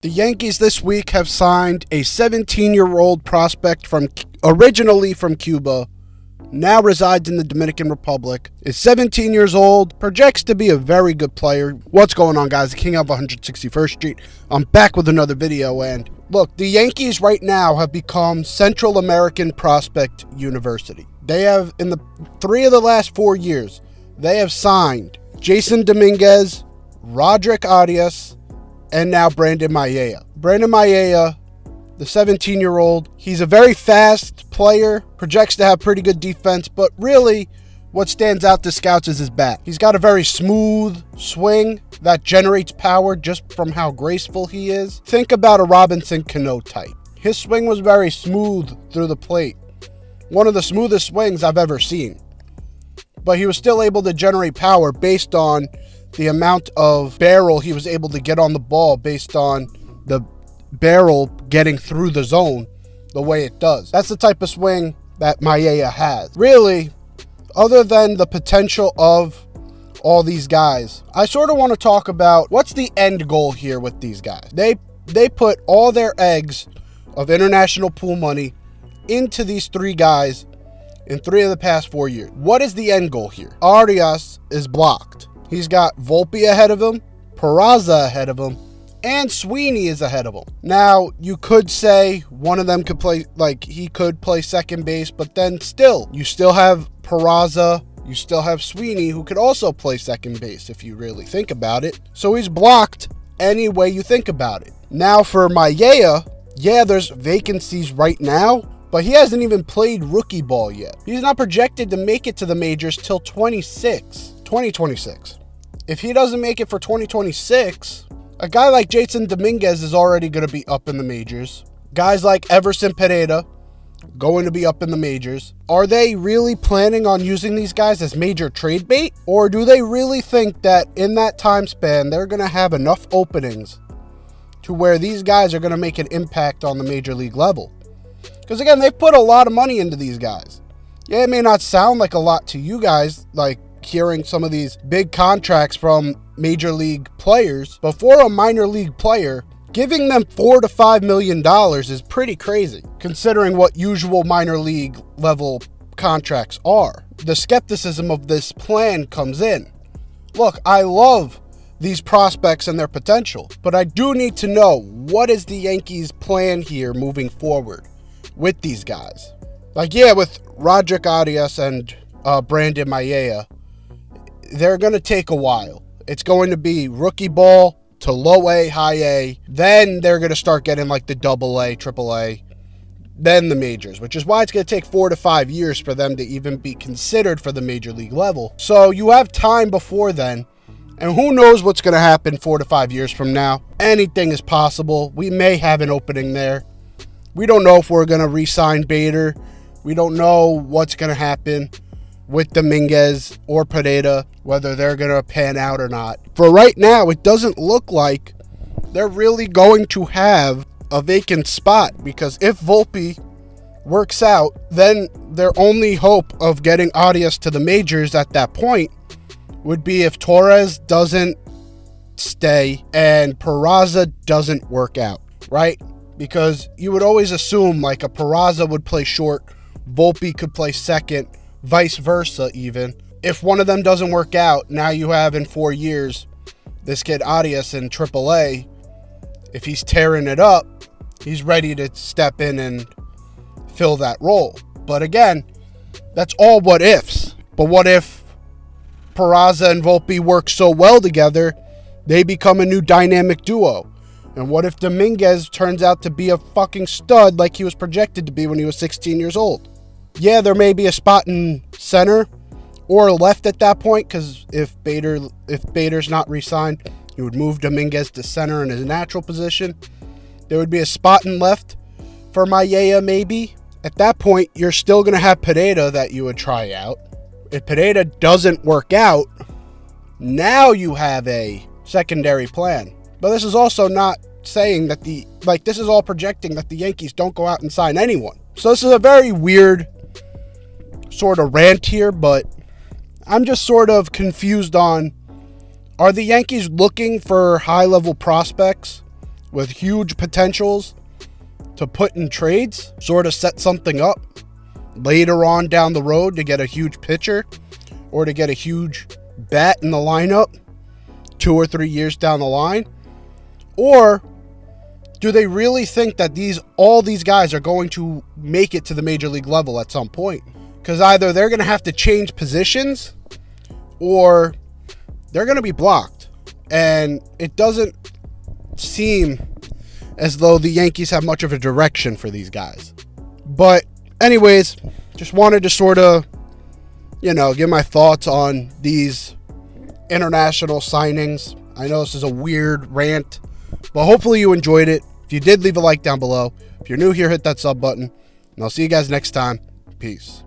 The Yankees this week have signed a 17-year-old prospect originally from Cuba, now resides in the Dominican Republic, is 17 years old, projects to be a very good player. What's going on, guys? The King of 161st Street. I'm back with another video, and look, the Yankees right now have become Central American Prospect University. They have, in the 3 of the last 4 years, they have signed Jason Dominguez, Roderick Arias, and now Brandon Mayea. Brandon Mayea, the 17-year-old, he's a very fast player, projects to have pretty good defense, but really what stands out to scouts is his bat. He's got a very smooth swing that generates power just from how graceful he is. Think about a Robinson Cano type. His swing was very smooth through the plate. One of the smoothest swings I've ever seen. But he was still able to generate power based on the amount of barrel he was able to get on the ball, based on the barrel getting through the zone the way it does. That's the type of swing that Mayea has. Really, other than the potential of all these guys, I sort of want to talk about what's the end goal here with these guys. They put all their eggs of international pool money into these 3 guys in 3 of the past 4 years. What is the end goal here? Arias is blocked. He's got Volpe ahead of him, Peraza ahead of him, and Sweeney is ahead of him. Now, you could say one of them could play, he could play second base, but then still, you still have Peraza, you still have Sweeney, who could also play second base if you really think about it. So he's blocked any way you think about it. Now for Mayea, yeah, there's vacancies right now, but he hasn't even played rookie ball yet. He's not projected to make it to the majors till 2026. If he doesn't make it for 2026, a guy like Jason Dominguez is already going to be up in the majors. Guys like Everson Pereira going to be up in the majors. Are they really planning on using these guys as major trade bait? Or do they really think that in that time span, they're going to have enough openings to where these guys are going to make an impact on the major league level? Because again, they've put a lot of money into these guys. Yeah, it may not sound like a lot to you guys, like hearing some of these big contracts from major league players, but for a minor league player, giving them $4 to $5 million is pretty crazy, considering what usual minor league level contracts are. The skepticism of this plan comes in. Look, I love these prospects and their potential, but I do need to know, what is the Yankees' plan here moving forward with these guys? With Roderick Arias and Brandon Mayea, they're going to take a while. It's going to be rookie ball to low A, high A. Then they're going to start getting the double A, triple A, then the majors, which is why it's going to take 4 to 5 years for them to even be considered for the major league level. So you have time before then, and who knows what's going to happen 4 to 5 years from now. Anything is possible. We may have an opening there. We don't know if we're going to re-sign Bader. We don't know what's going to happen with Dominguez or Pereira, whether they're going to pan out or not. For right now, it doesn't look like they're really going to have a vacant spot, because if Volpe works out, then their only hope of getting Arias to the majors at that point would be if Torres doesn't stay and Peraza doesn't work out, right? Because you would always assume a Peraza would play short, Volpe could play second, vice versa even. If one of them doesn't work out, now you have in 4 years this kid Arias in AAA. If he's tearing it up, he's ready to step in and fill that role. But again, that's all what ifs. But what if Peraza and Volpe work so well together, they become a new dynamic duo? And what if Dominguez turns out to be a fucking stud like he was projected to be when he was 16 years old? Yeah, there may be a spot in center or left at that point, because if Bader's not re-signed, you would move Dominguez to center in his natural position. There would be a spot in left for Mayea maybe. At that point, you're still going to have Pereira that you would try out. If Pereira doesn't work out, now you have a secondary plan. But this is also not saying that this is all projecting that the Yankees don't go out and sign anyone. So this is a very weird sort of rant here, but I'm just sort of confused on, are the Yankees looking for high-level prospects with huge potentials to put in trades, sort of set something up later on down the road to get a huge pitcher or to get a huge bat in the lineup 2 or 3 years down the line? Or do they really think that all these guys are going to make it to the major league level at some point? Because either they're going to have to change positions or they're going to be blocked. And it doesn't seem as though the Yankees have much of a direction for these guys. But anyways, just wanted to sort of, give my thoughts on these international signings. I know this is a weird rant, but hopefully you enjoyed it. If you did, leave a like down below. If you're new here, hit that sub button. And I'll see you guys next time. Peace.